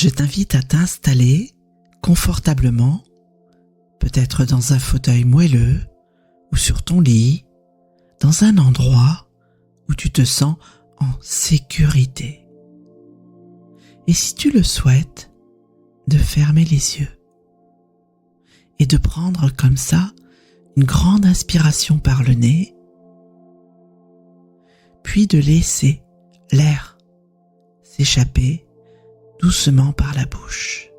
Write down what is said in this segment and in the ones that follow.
Je t'invite à t'installer confortablement, peut-être dans un fauteuil moelleux ou sur ton lit, dans un endroit où tu te sens en sécurité. Et si tu le souhaites, de fermer les yeux et de prendre comme ça une grande inspiration par le nez, puis de laisser l'air s'échapper doucement par la bouche.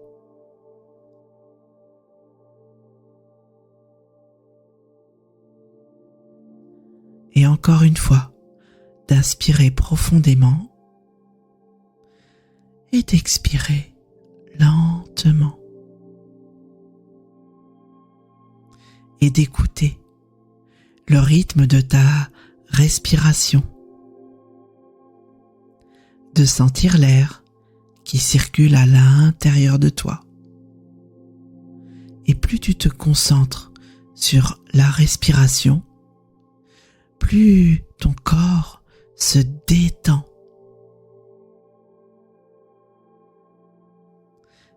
Et encore une fois, d'inspirer profondément et d'expirer lentement. Et d'écouter le rythme de ta respiration, de sentir l'air qui circule à l'intérieur de toi. Et plus tu te concentres sur la respiration, plus ton corps se détend.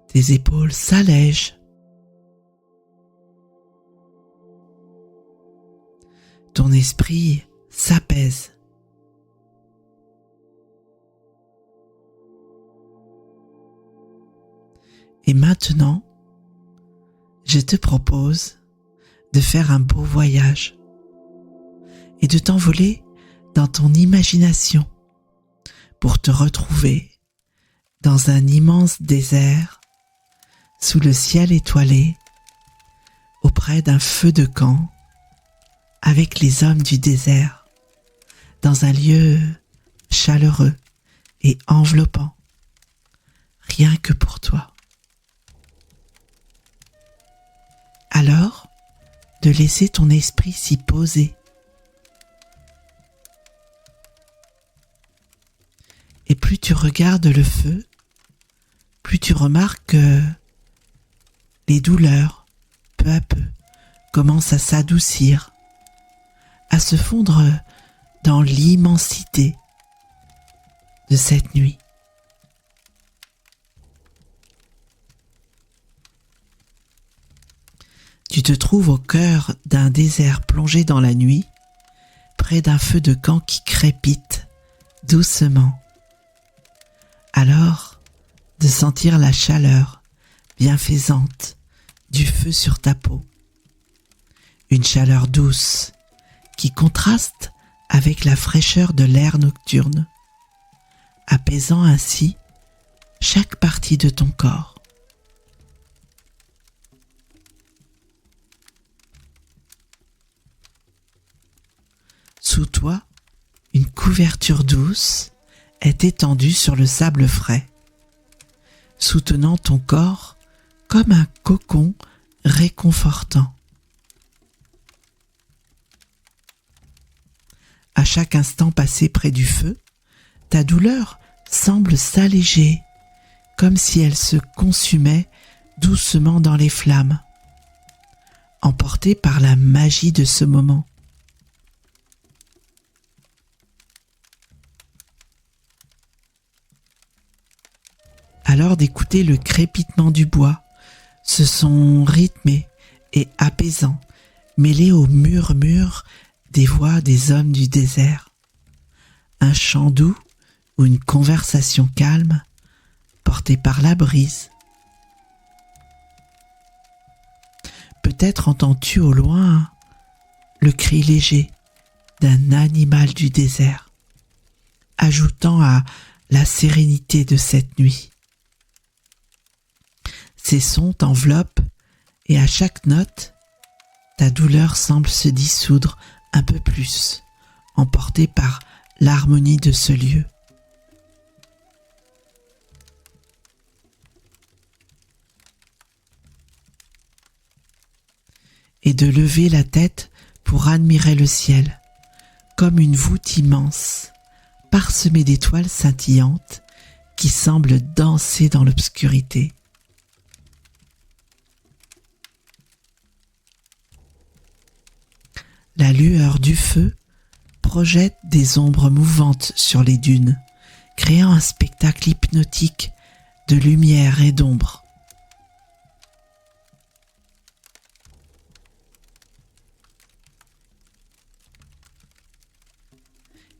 Tes épaules s'allègent. Ton esprit s'apaise. Et maintenant, je te propose de faire un beau voyage et de t'envoler dans ton imagination pour te retrouver dans un immense désert sous le ciel étoilé auprès d'un feu de camp avec les hommes du désert dans un lieu chaleureux et enveloppant rien que pour toi. Alors, de laisser ton esprit s'y poser. Et plus tu regardes le feu, plus tu remarques que les douleurs, peu à peu, commencent à s'adoucir, à se fondre dans l'immensité de cette nuit. Tu te trouves au cœur d'un désert plongé dans la nuit, près d'un feu de camp qui crépite doucement. Alors, de sentir la chaleur bienfaisante du feu sur ta peau. Une chaleur douce qui contraste avec la fraîcheur de l'air nocturne, apaisant ainsi chaque partie de ton corps. Sous toi, une couverture douce est étendue sur le sable frais, soutenant ton corps comme un cocon réconfortant. À chaque instant passé près du feu, ta douleur semble s'alléger, comme si elle se consumait doucement dans les flammes, emportée par la magie de ce moment. Alors d'écouter le crépitement du bois, ce son rythmé et apaisant, mêlé au murmure des voix des hommes du désert. Un chant doux ou une conversation calme, portée par la brise. Peut-être entends-tu au loin le cri léger d'un animal du désert, ajoutant à la sérénité de cette nuit. Ces sons t'enveloppent et à chaque note, ta douleur semble se dissoudre un peu plus, emportée par l'harmonie de ce lieu. Et de lever la tête pour admirer le ciel, comme une voûte immense, parsemée d'étoiles scintillantes qui semblent danser dans l'obscurité. La lueur du feu projette des ombres mouvantes sur les dunes, créant un spectacle hypnotique de lumière et d'ombre.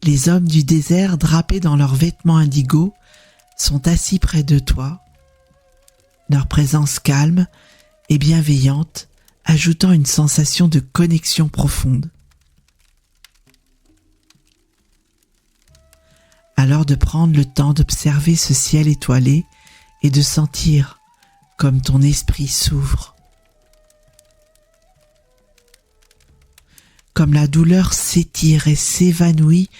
Les hommes du désert, drapés dans leurs vêtements indigo, sont assis près de toi, leur présence calme et bienveillante, ajoutant une sensation de connexion profonde. Alors de prendre le temps d'observer ce ciel étoilé et de sentir comme ton esprit s'ouvre. Comme la douleur s'étire et s'évanouit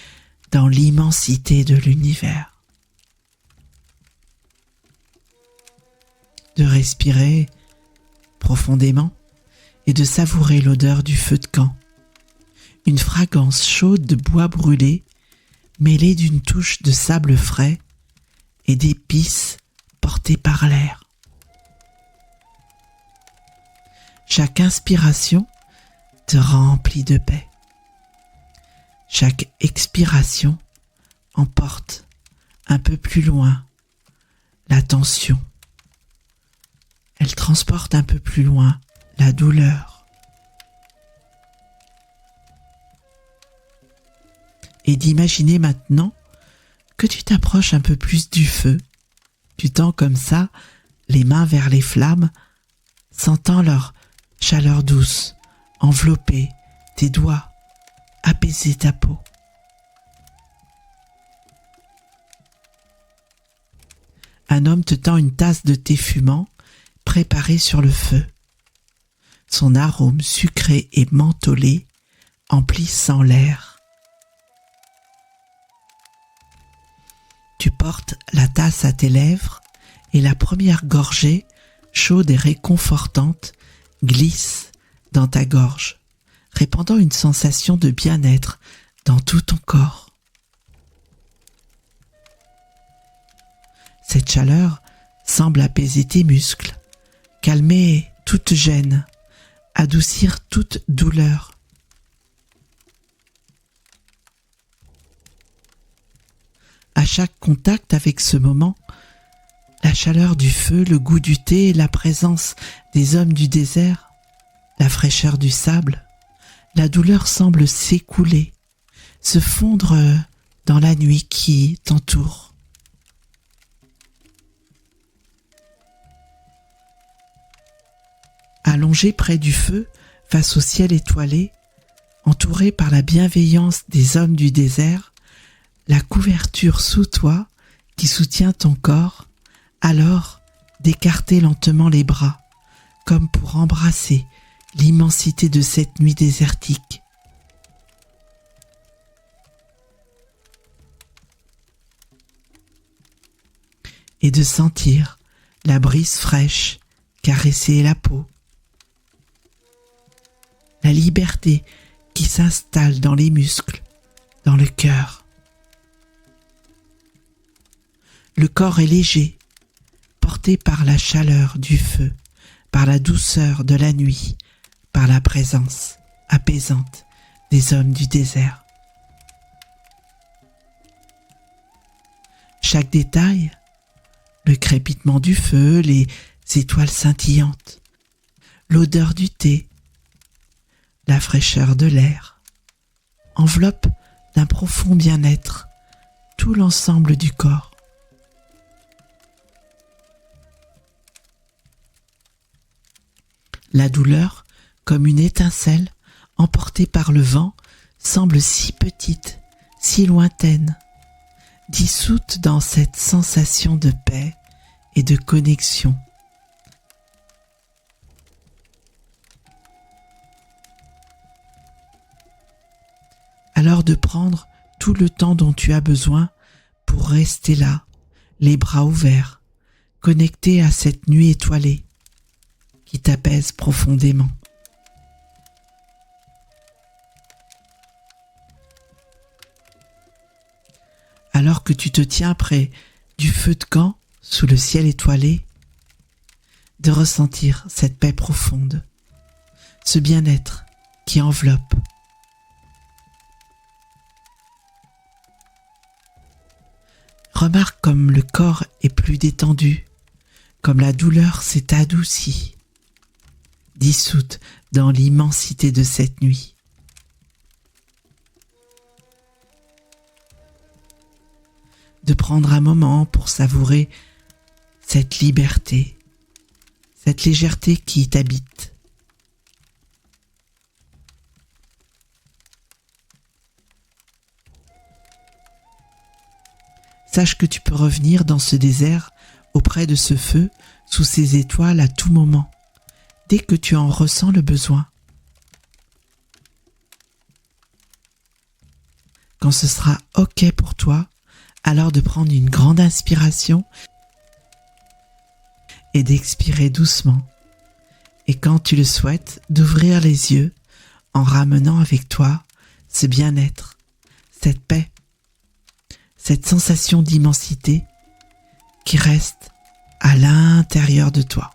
dans l'immensité de l'univers. De respirer profondément et de savourer l'odeur du feu de camp. Une fragrance chaude de bois brûlé mêlée d'une touche de sable frais et d'épices portées par l'air. Chaque inspiration te remplit de paix. Chaque expiration emporte un peu plus loin la tension. Elle transporte un peu plus loin la douleur. Et d'imaginer maintenant que tu t'approches un peu plus du feu. Tu tends comme ça les mains vers les flammes, sentant leur chaleur douce envelopper tes doigts, apaiser ta peau. Un homme te tend une tasse de thé fumant préparé sur le feu. Son arôme sucré et mentholé emplissant l'air. Tu portes la tasse à tes lèvres et la première gorgée, chaude et réconfortante, glisse dans ta gorge, répandant une sensation de bien-être dans tout ton corps. Cette chaleur semble apaiser tes muscles, calmer toute gêne, adoucir toute douleur. À chaque contact avec ce moment, la chaleur du feu, le goût du thé, la présence des hommes du désert, la fraîcheur du sable, la douleur semble s'écouler, se fondre dans la nuit qui t'entoure. Allongé près du feu, face au ciel étoilé, entouré par la bienveillance des hommes du désert, la couverture sous toi qui soutient ton corps, alors d'écarter lentement les bras, comme pour embrasser l'immensité de cette nuit désertique. Et de sentir la brise fraîche caresser la peau. La liberté qui s'installe dans les muscles, dans le cœur. Le corps est léger, porté par la chaleur du feu, par la douceur de la nuit, par la présence apaisante des hommes du désert. Chaque détail, le crépitement du feu, les étoiles scintillantes, l'odeur du thé, la fraîcheur de l'air, enveloppe d'un profond bien-être tout l'ensemble du corps. La douleur, comme une étincelle emportée par le vent, semble si petite, si lointaine, dissoute dans cette sensation de paix et de connexion. Alors de prendre tout le temps dont tu as besoin pour rester là, les bras ouverts, connecté à cette nuit étoilée qui t'apaise profondément. Alors que tu te tiens près du feu de camp, sous le ciel étoilé, de ressentir cette paix profonde, ce bien-être qui enveloppe. Remarque comme le corps est plus détendu, comme la douleur s'est adoucie, dissoute dans l'immensité de cette nuit. De prendre un moment pour savourer cette liberté, cette légèreté qui t'habite. Sache que tu peux revenir dans ce désert auprès de ce feu, sous ces étoiles à tout moment, dès que tu en ressens le besoin. Quand ce sera OK pour toi, alors de prendre une grande inspiration et d'expirer doucement. Et quand tu le souhaites, d'ouvrir les yeux en ramenant avec toi ce bien-être, cette paix, cette sensation d'immensité qui reste à l'intérieur de toi.